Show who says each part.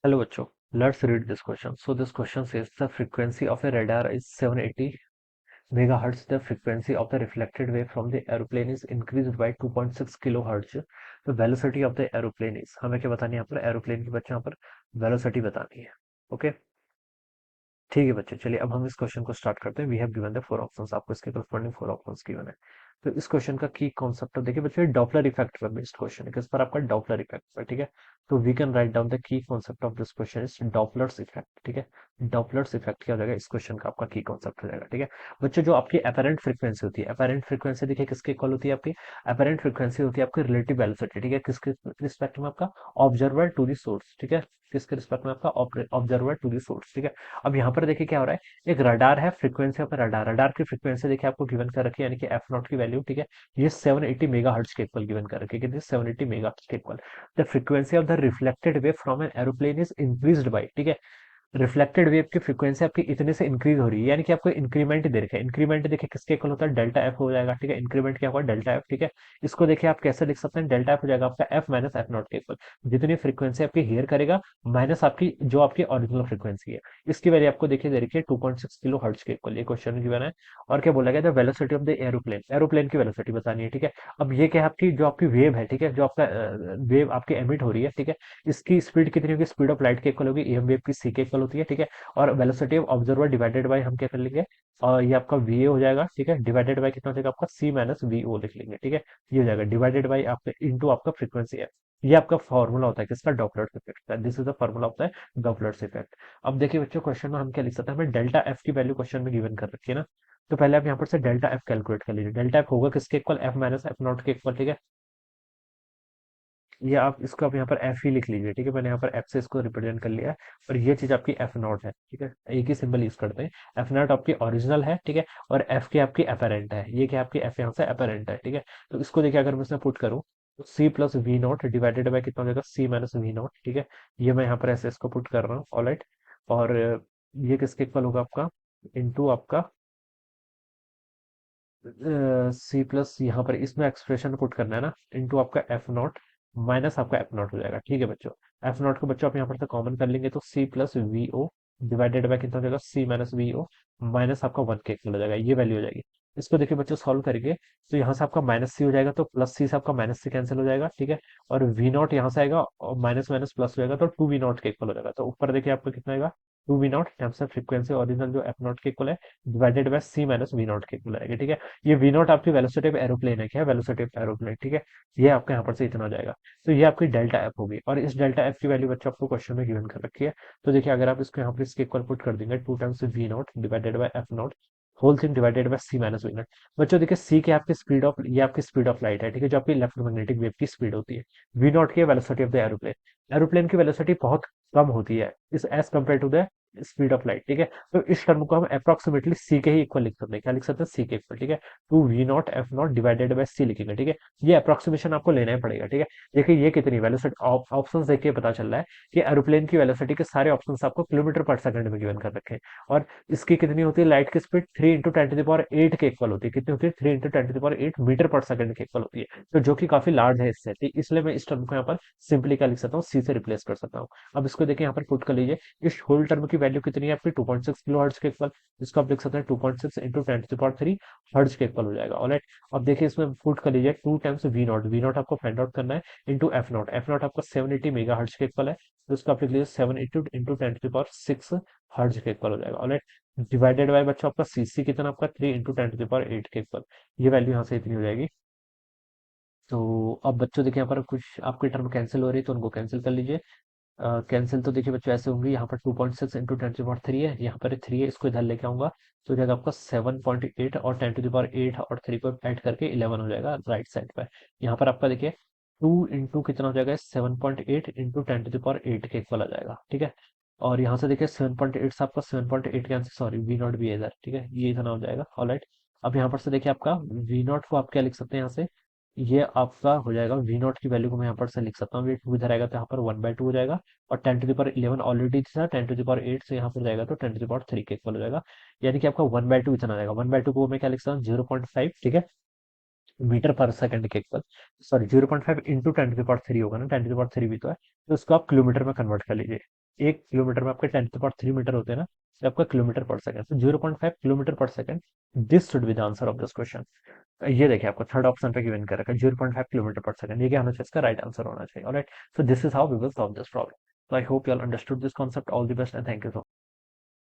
Speaker 1: Hello, Bacho. Let's read this question. So this question says the frequency of a radar is 780 megahertz. The frequency of the reflected wave from the aeroplane is increased by 2.6 kilohertz. The velocity of the aeroplane is हमें क्या बतानी है यहाँ पर aeroplane की बच्चे यहाँ पर वेलोसिटी बतानी है। ओके, ठीक है बच्चे, चलिए अब हम इस क्वेश्चन को स्टार्ट करते हैं। We have given the four options, आपको इसके करस्पॉन्डिंग फोर ऑप्शंस गिवन है। तो इस क्वेश्चन का की कॉन्सेप्ट देखिए बच्चे, डॉपलर इफेक्ट पर बेस्ड क्वेश्चन है। किस पर? आपका डॉपलर इफेक्ट पर, ठीक है। तो we can write down the key concept of this question is Doppler's effect, ठीक है। डॉपलर्स इफेक्ट क्या हो जाएगा इस क्वेश्चन का? आपका की कॉन्सेप्ट हो जाएगा, ठीक है। बच्चे जो आपकी अपेरेंट फ्रीक्वेंसी होती है, अपेरेंट फ्रीक्वेंसी देखिए किसके इक्वल होती है? आपकी अपेरेंट फ्रीक्वेंसी होती है आपकी रिलेटिव वेलोसिटी, ठीक है। किसके रिस्पेक्ट में? आपका ऑब्जर्वर टू द सोर्स, ठीक है। किसके रिस्पेक्ट में? आपका ऑब्जर्वर टू द सोर्स, ठीक है। अब यहाँ पर देखिए क्या हो रहा है, एक रडार है, फ्रीक्वेंसी ऑफ रडार, रडार की फ्रीक्वेंसी देखिए आपको गिवन कर रखी है, यानी कि एफ नॉट की वैल्यू, ठीक है। ये 780 मेगा हर्ट्ज के इक्वल गिवन कर रखी है, कितनी? 780 मेगा हर्ट्ज के equal. The frequency of the reflected wave from an aeroplane is increased by, ठीक है। रिफ्लेक्टेड वेव की फ्रीक्वेंसी आपकी इतने से इंक्रीज हो रही है, यानी कि आपको इंक्रीमेंट दे रखा है। इंक्रीमेंट देखिए किसके इक्वल होता है? डेल्टा एफ हो जाएगा, ठीक है। इंक्रीमेंट क्या होगा? डेल्टा एफ, ठीक है। इसको देखिए आप कैसे लिख सकते हैं? डेल्टा एफ हो जाएगा आपका एफ माइनस एफ नॉट के इक्वल। जितनी फ्रीक्वेंसी आपकी हेयर करेगा माइनस आपकी जो आपकी ओरिजिनल फ्रीक्वेंसी है, इसकी वैल्यू आपको देखिए दे रखी है 2.6 किलो हर्ट्ज के इक्वल। ये क्वेश्चन गिवन है। और क्या बोला गया था? Velocity of the aeroplane, aeroplane की वेलोसिटी बतानी है, ठीक है। अब ये क्या है? आपकी जो आपकी वेव है, ठीक है, जो आपका वेव आपकी एमिट हो रही है, ठीक है, इसकी स्पीड कितनी होगी? स्पीड ऑफ लाइट के इक्वल होगी। एम वेव की सी के इक्वल होती है, ठीक है। और velocity of observer divided by हम क्या कर लेंगे? और ये आपका वी ए हो जाएगा, ठीक है। डिवाइडेड बाय कितना हो जाएगा? आपका सी माइनस वी ओ लिख लेंगे, ठीक है। ये हो जाएगा डिवाइडेड बाय आपका इंटू आपका फ्रीक्वेंसी है। ये आपका फॉर्मूला होता है किसका? डॉपलर्स इफेक्ट का। दिस इज द फॉर्मूला होता है डॉपलर्स इफेक्ट। अब देखिए बच्चों, क्वेश्चन में हम क्या लिख सकते हैं? हमें डेल्टा एफ की वैल्यू क्वेश्चन में गिवन कर रखी है ना। तो पहले आप यहाँ पर से डेल्टा एफ कैलकुलेट कर लीजिए। डेल्टा एफ होगा किसके equal? F minus F naught के इक्वल, ठीक है। ये आप इसको आप यहाँ पर एफ ही लिख लीजिए, ठीक है। मैंने यहाँ पर एफ से इसको रिप्रेजेंट कर लिया है। और ये चीज आपकी एफ नॉट है, ठीक है। एक ही सिंबल यूज करते हैं। एफ नॉट आपकी ओरिजिनल है, ठीक है। और एफ की आपकी अपेरेंट है। ये क्या आपकी एफ यहाँ से अपेरेंट है, ठीक है। तो इसको देखिए अगर मैं इसमें पुट करूँ तो C plus V naught divided by कितना हो जाएगा? सी माइनस वी नॉट, ठीक है। ये मैं यहाँ पर ऐसे इसको पुट कर रहा हूँ, ऑलराइट। और ये किसके इक्वल होगा? आपका इंटू आपका सी प्लस, यहाँ पर इसमें एक्सप्रेशन पुट करना है ना, इंटू आपका एफ नॉट माइनस आपका एफ नॉट हो जाएगा, ठीक है बच्चों। एफ नॉट को बच्चों आप यहाँ पर से कॉमन कर लेंगे तो C plus V O divided by कितना हो जाएगा? C minus V O minus आपका वन के इक्वल हो जाएगा। ये वैल्यू हो जाएगी। इसको देखिए बच्चों सॉल्व करेंगे तो यहाँ से आपका माइनस सी हो जाएगा, तो प्लस सी से आपका माइनस सी कैंसिल हो जाएगा, ठीक है। और वी नॉट यहाँ से आएगा और माइनस माइनस प्लस हो जाएगा, तो टू वी नॉट के इक्वल हो जाएगा। तो ऊपर देखिए आपको कितना आएगा? Two we naught times frequency original जो एफ नॉट के इक्वल है divided by C minus V naught के इक्वल आएगा, ठीक है। ये वी नॉट आपकी वेलोसिटी ऑफ एरोप्लेन है, क्या है? वेलोसिटी ऑफ एरोप्लेन, ठीक है। ये आपका यहाँ पर से इतना हो जाएगा। तो ये आपकी डेल्टा एफ होगी। और इस डेल्टा एफ की वैल्यू बच्चों आपको क्वेश्चन में गिवन कर रखी है। तो देखिए अगर आप इसको यहाँ पर इसके इक्वल पुट कर देंगे, two times V naught divided by F naught whole thing divided by C minus V naught. बच्चों देखिए सी की आपकी स्पीड ऑफ, ये आपकी स्पीड ऑफ लाइट है, ठीक है, जो आपकी इलेक्ट्रोमैग्नेटिक वेव की स्पीड होती है। वी नॉट की velocity of the aeroplane, aeroplane की वेलोसिटी बहुत कम होती है इस as compare to the speed of light, ठीक है। तो इस टर्म को हम अप्रोक्सीमेटली सी के ही इक्वल लिख सकते हैं। क्या लिख सकते हैं? सी के इक्वल, ठीक है। Two we not F not divided by c लिखेंगे, ठीक है। ये अप्रोक्सीमेशन आपको लेना ही पड़ेगा, ठीक है। देखिए ये कितनी वेलोसिटी, ऑप्शंस देख के पता चल रहा है कि एरोप्लेन की वेलोसिटी के सारे ऑप्शंस आपको किलोमीटर पर सेकंड में गिवन कर रखे हैं। और इसकी कितनी होती है? लाइट की speed 3 into ten to the power 8 के इक्वल होती है। कितनी होती है? 3 into ten to the power 8 metre पर सेकंड के इक्वल होती है। तो जो कि काफी लार्ज है इससे, ठीक, इसलिए मैं इस टर्म को यहाँ पर सिंपली क्या लिख सकता हूँ? सी से रिप्लेस कर सकता हूँ। अब इसको देखिए यहाँ पर पुट कर लीजिए। इस होल टर्म की वैल्यू कितनी है आपकी? 2.6 किलो हर्ट्ज के इक्वल। इसको आप लिख सकते हैं 2.6 into ten to power 3 hertz के इक्वल हो जाएगा, ऑलराइट। अब देखिए इसमें पुट कर लीजिए 2 times V naught, V naught आपको फाइंड आउट करना है, into F naught, F naught आपका 780 मेगा हर्ट्ज के इक्वल है। तो इसको आप लिख लीजिए 7 into ten to power 6 hertz के इक्वल हो जाएगा, ऑलराइट। डिवाइडेड बाय बच्चों आपका सीसी कितना? आपका 3 इंटू टेन टू पावर 8 के इक्वल। ये वैल्यू यहाँ से इतनी हो जाएगी। तो अब बच्चों देखिए यहाँ पर कुछ आपकी टर्म कैंसिल हो रही है, तो उनको कैंसिल कर लीजिए। कैंसिल तो देखिए बच्चों ऐसे होंगे, यहाँ पर 2.6 इंटू टेन टू पावर 3 है, यहाँ पर 3 है, इसको इधर लेके आऊंगा तो हो जाएगा आपका 7.8 और टेन टू पावर 8 और 3 को ऐड करके 11 हो जाएगा राइट साइड पर। यहाँ पर आपका देखिए 2 इंटू कितना हो जाएगा? 7.8 इंटू टेन टू पावर 8 के इक्वल आ जाएगा, ठीक है। और यहाँ से देखिए 7.8 से आपका 7.8 कैंसिल, सॉरी वी नॉट भी है इधर, ठीक है, ये इतना हो जाएगा, ऑलराइट। अब यहाँ पर से देखिए आपका वी नॉट को आप क्या लिख सकते हैं यहाँ से? ये आपका हो जाएगा वी नॉट की वैल्यू को मैं यहाँ पर से लिख सकता हूँ, ये टू इधर आएगा तो यहाँ पर 1/2 हो जाएगा। और टेन टू पावर 11 ऑलरेडी था, टेन टू पावर 8 से यहाँ पर जाएगा तो टेन टू पावर 3 के इक्वल हो जाएगा। यानी कि आपका 1/2 इतना आएगा। 1/2 को मैं क्या लिख सकता हूँ? 0.5, ठीक है। मीटर पर सेकंड के equal, sorry 0.5 into 10 to the power 3 होगा ना, 10 to the power 3 भी तो है, तो इसको आप किलोमीटर में कन्वर्ट कर लीजिए। 1 किलोमीटर में आपके 10 to the power 3 मीटर होते हैं ना, तो आपका किलोमीटर पर सेकंड, तो 0.5 किलोमीटर पर second. This should be the answer of this question. ये देखिए आपको थर्ड ऑप्शन पे गिवन कर रखा है 0.5 किलोमीटर पर सेकंड, ये क्या होना चाहिए, इसका राइट आंसर होना चाहिए। Alright, so this is how we will solve this problem. So I hope you all understood this concept. All the best and thank you so much.